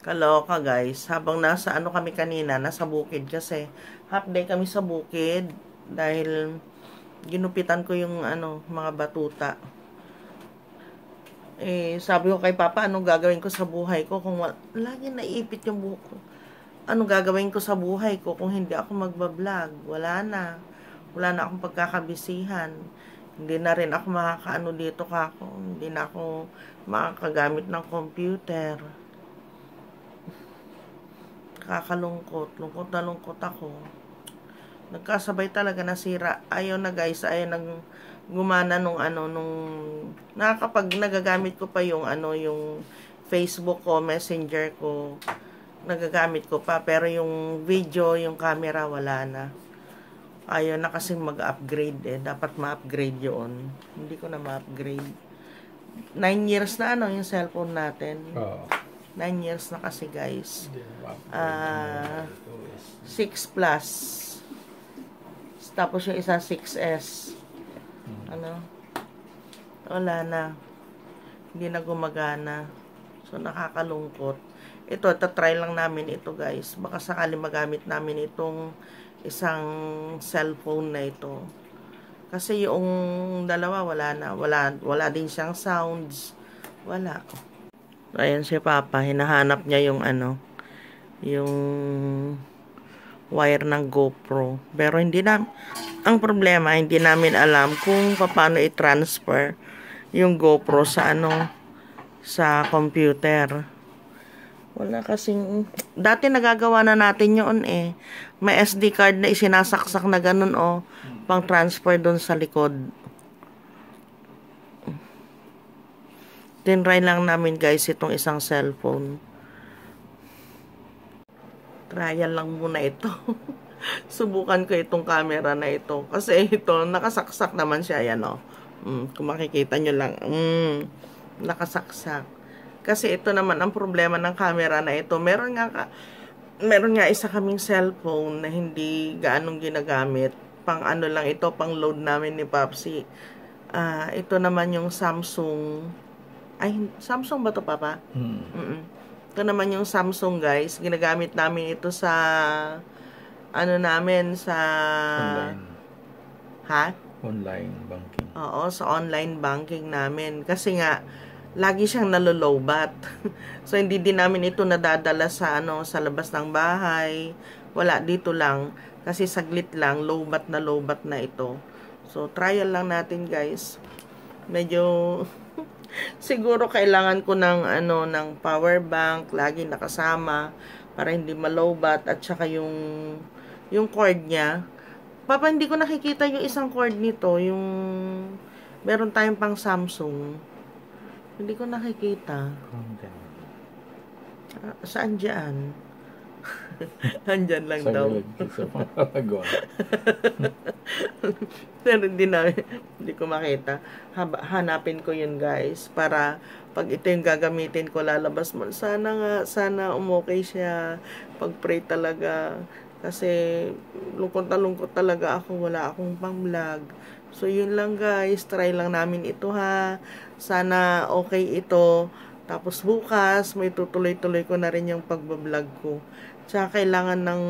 Kaloka guys, habang nasa ano kami kanina, nasa bukid kasi half day kami sa bukid dahil ginupitan ko yung ano, mga batuta. Sabi ko kay Papa, anong gagawin ko sa buhay ko kung lagi naiipit yung buhok ko. Anong gagawin ko sa buhay ko kung hindi ako magbablog? Wala na. Wala na akong pagkakabisihan. Hindi na rin ako makakaano dito kako. Hindi na ako makakagamit ng computer. Kakalungkot. Lungkot na lungkot ako. Nagkasabay talaga nasira. Ayaw na guys. Ayaw nang gumana nung ano, nung nakakapag nagagamit ko pa yung ano, yung Facebook ko, Messenger ko. Nagagamit ko pa. Pero yung video, yung camera, wala na. Ayaw na kasi mag-upgrade eh. Dapat ma-upgrade yun. Hindi ko na ma-upgrade. 9 years na ano yung cellphone natin. 9 years na kasi guys. 6 plus. Tapos yung isa 6S. Ano? Wala na. Hindi na gumagana. So nakakalungkot. Ito, tatry lang namin ito guys. Baka sakali magamit namin itong isang cellphone na ito. Kasi yung dalawa wala na. Wala din siyang sounds. Wala. Ayan si Papa, hinahanap niya yung ano, yung wire ng GoPro. Pero hindi na, ang problema, hindi namin alam kung paano i-transfer yung GoPro sa ano, sa computer. Wala kasing, dati nagagawa na natin yun eh. May SD card na isinasaksak na ganun pang transfer dun sa likod. Tinry lang namin guys itong isang cellphone. Trial lang muna ito. Subukan ko itong camera na ito. Kasi ito, nakasaksak naman siya. Ayan kung makikita nyo lang. Nakasaksak. Kasi ito naman, ang problema ng camera na ito. Meron nga isa kaming cellphone na hindi gaanong ginagamit. Pang ano lang ito, pang load namin ni Papsi. Ito naman yung Samsung. Ay, Samsung ba to Papa? Ito naman yung Samsung guys. Ginagamit namin ito sa ano namin sa online. Ha? Online banking. Oo, sa online banking namin. Kasi nga lagi siyang nalolobat. So hindi din namin ito nadadala sa ano, sa labas ng bahay. Wala, dito lang. Kasi saglit lang, lowbat na ito. So trial lang natin guys. Medyo siguro kailangan ko ng ano, ng power bank lagi nakasama para hindi malowbat, at saka yung cord niya. Papa, hindi ko nakikita yung isang cord nito, yung meron tayong pang Samsung. Hindi ko nakikita. Saan dyan? Andyan lang sa daw. Pero hindi ko makita. Hanapin ko yun guys. Para pag ito yung gagamitin ko, lalabas mo. Sana umokay siya. Pag-pray talaga. Kasi lungkot na lungkot talaga ako. Wala akong pang-vlog. So yun lang guys. Try lang namin ito ha. Sana okay ito. Tapos bukas, may tutuloy-tuloy ko na rin yung pagbablog ko. Tsaka kailangan ng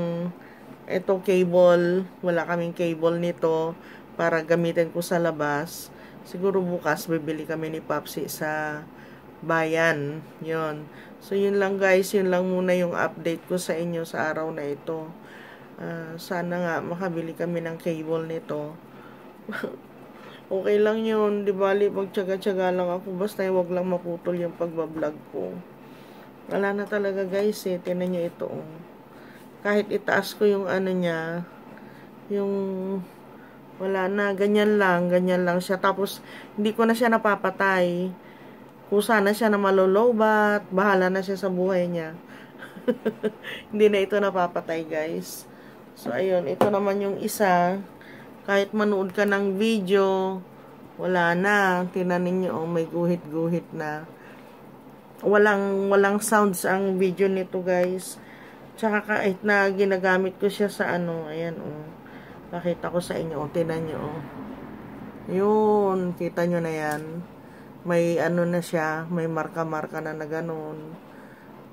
ito cable. Wala kaming cable nito para gamitin ko sa labas. Siguro bukas bibili kami ni Papsi sa bayan. Yun. So yun lang guys. Yun lang muna yung update ko sa inyo sa araw na ito. Sana nga makabili kami ng cable nito. Okay lang yun. Di bali magtyaga-tyaga lang ako. Basta wag lang maputol yung pagbablog ko. Wala na talaga guys eh. Tinan nyo ito Kahit itaas ko yung ano niya, yung wala na, ganyan lang siya. Tapos hindi ko na siya napapatay. Kusa na siya na malolobat, bahala na siya sa buhay niya. Hindi na ito napapatay guys. So ayun, ito naman yung isa. Kahit manood ka ng video, wala na. Tinanin nyo, may guhit-guhit na. Walang sounds ang video nito guys. Tsaka kahit na ginagamit ko siya sa ano, ayan Pakita ko sa inyo, tinan nyo Yun, kita nyo na yan. May ano na siya, may marka-marka na ganun.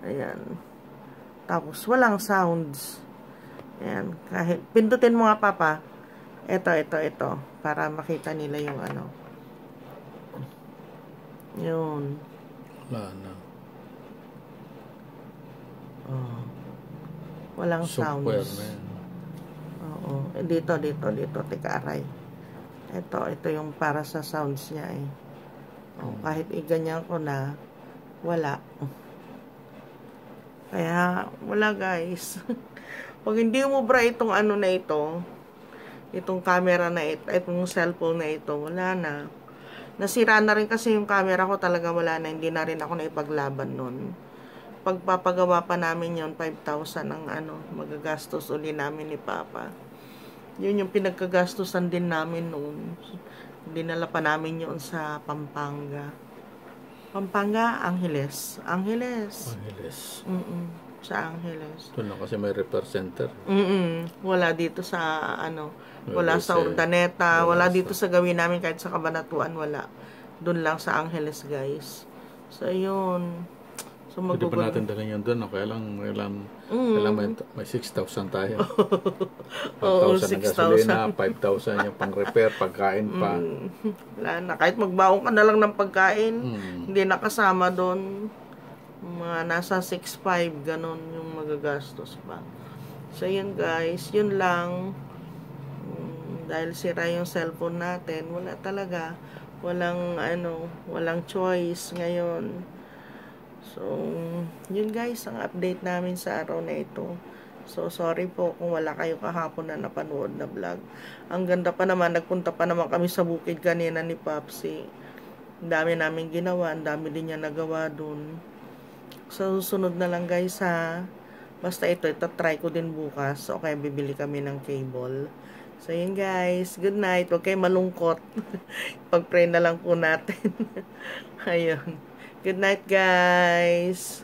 Ayan. Tapos, walang sounds. Ayan. Kahit, pindutin mo nga, Papa. Ito. Para makita nila yung ano. Yun. Wala na. Oh. Walang Software sounds. na yan. Oo. Dito. Teka, aray. Ito yung para sa sounds niya eh. Oh, kahit iganyan ko na, wala. Kaya, wala guys. Pag hindi umubra itong ano na ito, itong camera na ito, itong cellphone na ito, wala na. Nasira na rin kasi yung camera ko, talaga wala na. Hindi na rin ako naipaglaban nun. Pagpapagawa pa namin yon 5,000 ang ano, magagastos uli namin ni Papa. Yun yung pinagkagastusan din namin noon. Dinala pa namin yun sa Pampanga. Angeles. Angeles. Sa Angeles. Doon na kasi may repair center. Wala dito sa ano, wala sa Urdaneta, wala dito sa gawin namin, kahit sa Cabanatuan wala. Doon lang sa Angeles, guys. So yun. So Pwede pa natin dalhin yun doon. Kailang may 6,000 tayo. 5,000 na gasolina, 5,000 yung pang-repair, pagkain pa. Wala na. Kahit magbaon ka na lang ng pagkain, hindi nakasama doon. Mga nasa 6,500, ganon yung magagastos pa. So yun guys, yun lang. Dahil sira yung cellphone natin, wala talaga. Walang choice ngayon. So, yun guys, ang update namin sa araw na ito. So, sorry po kung wala kayo kahapon na napanood na vlog. Ang ganda pa naman, nagpunta pa naman kami sa bukid kanina ni Popsi. Ang dami namin ginawa, ang dami din niya nagawa dun. So, susunod na lang guys ha. Basta ito try ko din bukas. So, kaya bibili kami ng cable. So, yun guys. Good night. Huwag kayo malungkot. Pag-pray na lang po natin. Ayun. Good night, guys.